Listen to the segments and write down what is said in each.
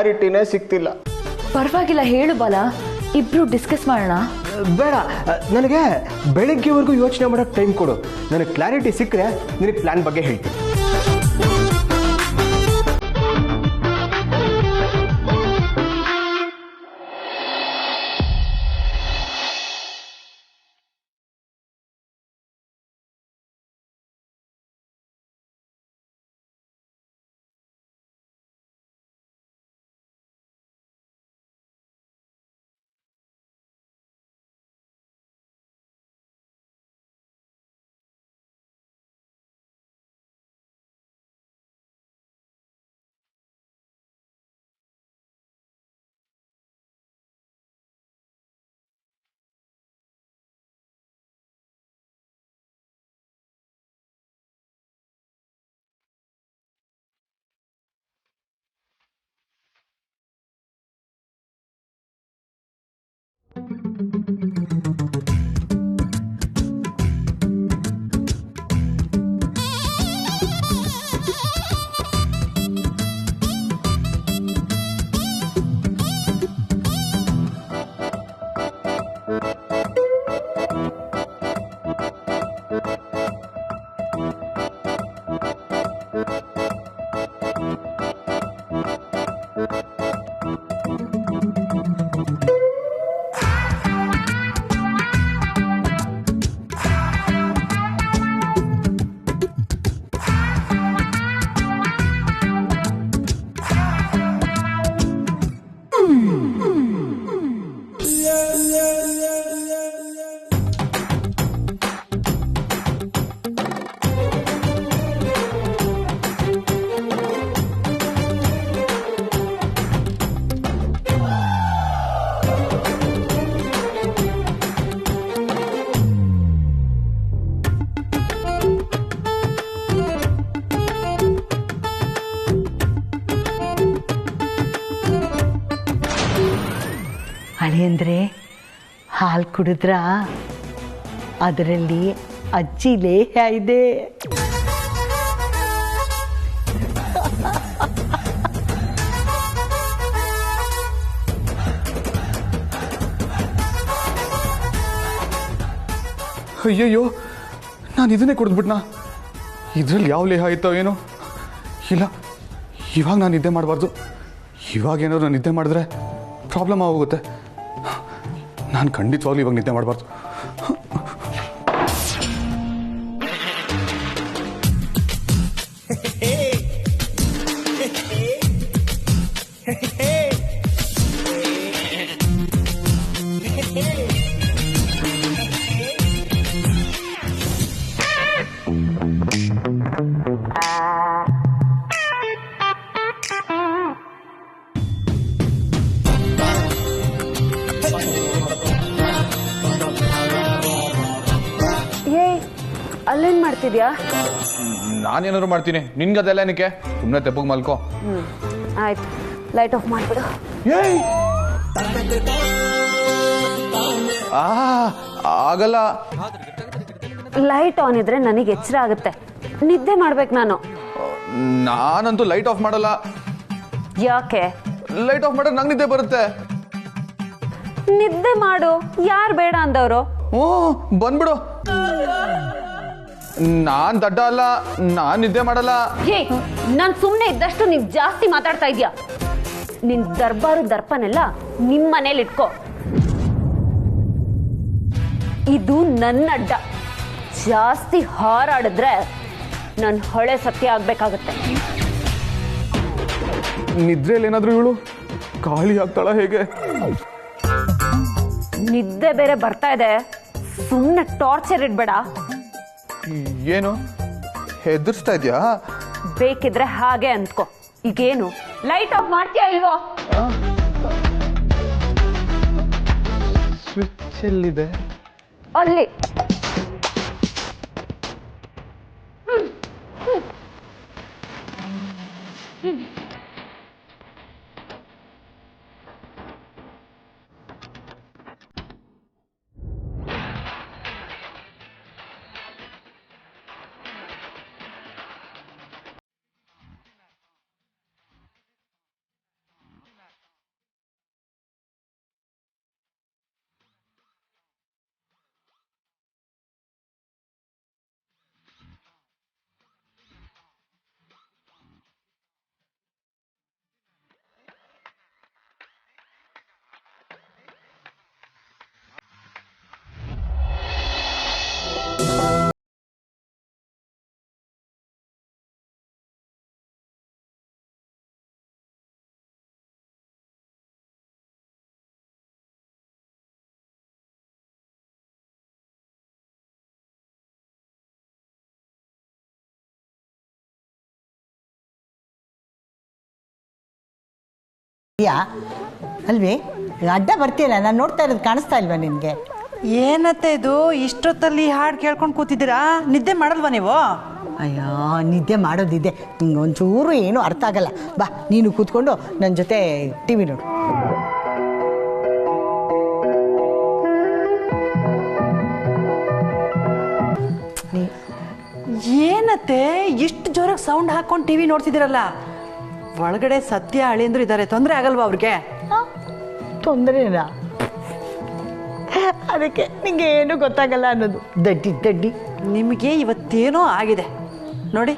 ಕ್ಲಾರಿಟಿನೇ ಸಿಗ್ತಿಲ್ಲ. ಪರವಾಗಿಲ್ಲ, ಹೇಳು ಬಾಲ, ಇಬ್ರು ಡಿಸ್ಕಸ್ ಮಾಡೋಣ. ಬೇಡ, ನನಗೆ ಬೆಳಗ್ಗೆವರೆಗೂ ಯೋಚನೆ ಮಾಡೋಕ್ಕೆ ಟೈಮ್ ಕೊಡು. ನನಗೆ ಕ್ಲಾರಿಟಿ ಸಿಕ್ಕರೆ ನಿನಗೆ ಪ್ಲಾನ್ ಬಗ್ಗೆ ಹೇಳ್ತೀನಿ. ಅಳಿಯಂದ್ರೆ ಹಾಲು ಕುಡಿದ್ರ ಅದರಲ್ಲಿ ಅಜ್ಜಿ ಲೇಹ ಇದೆ. ಅಯ್ಯಯ್ಯೋ, ನಾನು ಇದನ್ನೇ ಕುಡಿದ್ಬಿಟ್ನಾ? ಇದರಲ್ಲಿ ಯಾವ ಲೇಹ ಆಯ್ತೋ ಏನೋ. ಇಲ್ಲ, ಇವಾಗ ನಾನು ನಿದ್ದೆ ಮಾಡಬಾರ್ದು. ಇವಾಗೇನಾದ್ರು ನಾನು ನಿದ್ದೆ ಮಾಡಿದ್ರೆ ಪ್ರಾಬ್ಲಮ್ ಆಗೋಗುತ್ತೆ. ನಾನು ಖಂಡಿತವಾಗ್ಲೂ ಇವಾಗ ನಿದ್ದೆ ಮಾಡಬಾರ್ದು. ಅಲ್ಲೇನ್ ಮಾಡ್ತಿದ್ಯಾ? ನಾನೇನಾದ್ರು ಮಾಡ್ತೀನಿ, ನಿನ್ಗದೆಲ್ಲ ಏನಕ್ಕೆ? ಸುಮ್ಮನೆ ತೆಪ್ಪಗೆ ಮಲ್ಕೋ. ಆಯ್ತು, ಲೈಟ್ ಆಫ್ ಮಾಡ್ಬಿಡು. ಆಗಲ್ಲ. ಲೈಟ್ ಆನ್ ಇದ್ರೆ ನನಗೆ ಎಚ್ಚರ ಆಗುತ್ತೆ, ನಿದ್ದೆ ಮಾಡ್ಬೇಕು ನಾನು. ನಾನಂತೂ ಲೈಟ್ ಆಫ್ ಮಾಡಲ್ಲ. ಯಾಕೆ? ಲೈಟ್ ಆಫ್ ಮಾಡಿದ್ರೆ ನಂಗೆ ನಿದ್ದೆ ಬರುತ್ತೆ. ನಿದ್ದೆ ಮಾಡು, ಯಾರು ಬೇಡ ಅಂದವರು? ಬಂದ್ಬಿಡು. ನಾನ್ ದಡ್ಡ ಅಲ್ಲ, ನಾನ್ ನಿದ್ದೆ ಮಾಡಲ್ಲ. ನಾನ್ ಸುಮ್ನೆ ಇದ್ದಷ್ಟು ನೀನ್ ಜಾಸ್ತಿ ಮಾತಾಡ್ತಾ ಇದ್ಯಾ. ನಿನ್ ದರ್ಬಾರು ದರ್ಪನೆಲ್ಲ ನಿಮ್ ಮನೇಲಿ ಇಟ್ಕೋ. ಇದು ನನ್ನ ಅಡ್ಡ. ಜಾಸ್ತಿ ಹಾರಾಡಿದ್ರೆ ನನ್ ಹೊಳೆ ಸತ್ಯ ಆಗ್ಬೇಕಾಗತ್ತೆ. ನಿದ್ರೆಯಲ್ಲಿ ಏನಾದ್ರು ಇವಳು ಖಾಲಿ ಆಗ್ತಾಳ ಹೇಗೆ? ನಿದ್ದೆ ಬೇರೆ ಬರ್ತಾ ಇದೆ, ಸುಮ್ನೆ ಟಾರ್ಚರ್ ಇಡ್ಬೇಡ. ಏನು ಹೆದರ್ಸ್ತಾ ಇದ್ಯಾ? ಬೇಕಿದ್ರೆ ಹಾಗೆ ಅಂದ್ಕೋ. ಈಗೇನು ಲೈಟ್ ಆಫ್ ಮಾಡ್ತೀಯಾ ಇಲ್ವೋ? ಸ್ವಿಚ್ ಎಲ್ಲಿದೆ? ಅಲ್ಲಿ. ಯಾ ಅಲ್ವೇ ಅಡ್ಡ ಬರ್ತೀಯಲ್ಲ, ನಾನು ನೋಡ್ತಾ ಇರೋದು ಕಾಣಿಸ್ತಾ ಇಲ್ವಾ ನಿನಗೆ? ಏನತ್ತೆ ಇದು ಇಷ್ಟೊತ್ತಲ್ಲಿ ಹಾಡು ಕೇಳ್ಕೊಂಡು ಕೂತಿದ್ದೀರಾ? ನಿದ್ದೆ ಮಾಡಲ್ವಾ ನೀವು? ಅಯ್ಯೋ ನಿದ್ದೆ ಮಾಡೋದಿದೆ, ನಿಂಗೆ ಒಂಚೂರು ಏನೂ ಅರ್ಥ ಆಗಲ್ಲ. ಬಾ ನೀನು ಕೂತ್ಕೊಂಡು ನನ್ನ ಜೊತೆ ಟಿ ವಿ ನೋಡು. ಏನತ್ತೆ ಇಷ್ಟು ಜೋರಾಗಿ ಸೌಂಡ್ ಹಾಕೊಂಡು ಟಿವಿ ನೋಡ್ತಿದ್ದೀರಲ್ಲ? ಒಳಗಡೆ ಸತ್ಯ ಅಳಿಯಂದ್ರು ಇದ್ದಾರೆ, ತೊಂದರೆ ಆಗಲ್ವಾ ಅವ್ರಿಗೆ? ತೊಂದರೆನಾ? ಅದಕ್ಕೆ ನಿಂಗೆ ಏನೂ ಗೊತ್ತಾಗಲ್ಲ ಅನ್ನೋದು. ದಡ್ಡಿ ನಿಮಗೆ ಇವತ್ತೇನೋ ಆಗಿದೆ ನೋಡಿ.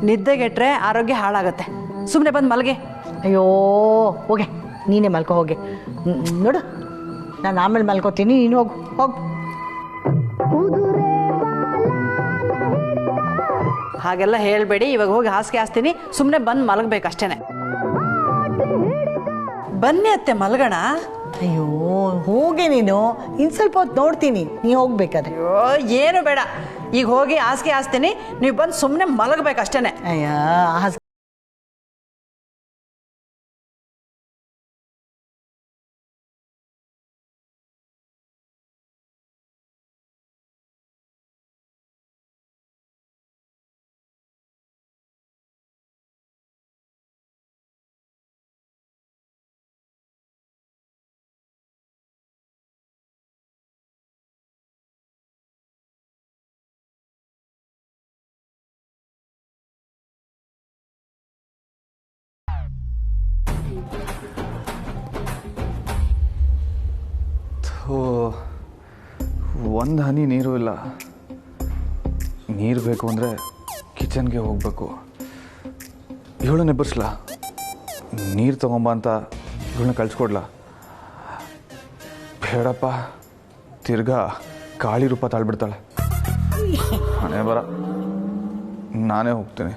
ನಿದ್ದೆಗೆಟ್ರೆ ಆರೋಗ್ಯ ಹಾಳಾಗತ್ತೆ. ಸುಮ್ಮನೆ ಬಂದು ಮಲಗೆ. ಅಯ್ಯೋ ಹೋಗೆ, ನೀನೇ ಮಲ್ಕೋ ಹೋಗಿ. ನೋಡು, ನಾನು ಆಮೇಲೆ ಮಲ್ಕೋತೀನಿ, ನೀನು ಹೋಗು ಹೋಗು. ಹಾಗೆಲ್ಲ ಹೇಳಬೇಡಿ. ಇವಾಗ ಹೋಗಿ ಹಾಸಿಗೆ ಹಾಸ್ತೀನಿ, ಸುಮ್ಮನೆ ಬಂದು ಮಲಗಬೇಕಷ್ಟೇನೆ. ಬನ್ನಿ ಅತ್ತೆ ಮಲಗೋಣ. ಅಯ್ಯೋ ಹೋಗೆ ನೀನು, ಇನ್ನು ಸ್ವಲ್ಪ ಹೊತ್ತು ನೋಡ್ತೀನಿ, ನೀ ಹೋಗ್ಬೇಕಾದ್ರೆ. ಅಯ್ಯೋ ಏನು ಬೇಡ, ಈಗ ಹೋಗಿ ಹಾಸಿಗೆ ಹಾಸ್ತೀನಿ, ನೀವು ಬಂದು ಸುಮ್ಮನೆ ಮಲಗಬೇಕಷ್ಟೇನೆ. ಅಯ್ಯ ಒಂದು ಹನಿ ನೀರು ಇಲ್ಲ. ನೀರು ಬೇಕು ಅಂದರೆ ಕಿಚನ್ಗೆ ಹೋಗಬೇಕು. ಇವಳನ್ನ ಎಬ್ಬರಿಸ್ಲಾ? ನೀರು ತಗೊಂಬ ಅಂತ ಇವಳನ್ನ ಕಳಿಸ್ಕೊಡ್ಲಾ? ಬೇಡಪ್ಪ, ತಿರ್ಗಾ ಕಾಳಿ ರೂಪ ತಾಳ್ಬಿಡ್ತಾಳೆ. ಹಣೆ ಬರ, ನಾನೇ ಹೋಗ್ತೀನಿ.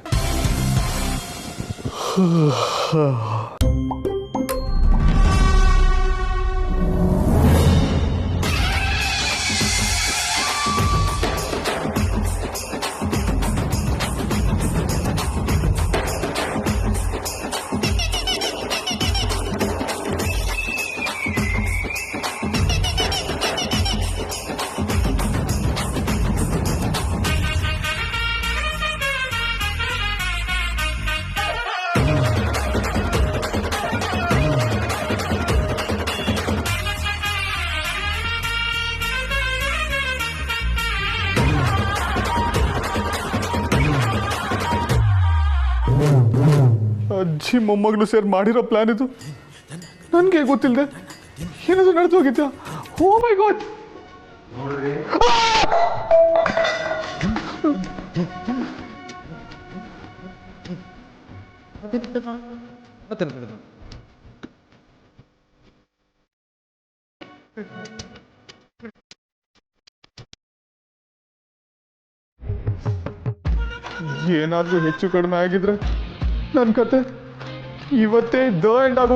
ಅಜ್ಜಿ ಮೊಮ್ಮಗಳು ಸೇರಿ ಮಾಡಿರೋ ಪ್ಲಾನ್ ಇದು. ನನಗೆ ಗೊತ್ತಿಲ್ಲದೆ ಏನಾದ್ರು ನಡೆದು ಹೋಗಿದ್ಯಾ? ಓ ಮೈ ಗಾಡ್! ಏನಾದ್ರೂ ಹೆಚ್ಚು ಕಡಿಮೆ ಆಗಿದ್ರೆ ನನ್ನ ಕತೆ ಇವತ್ತೇ ದ ಎಂಡ್ ಆಗೋ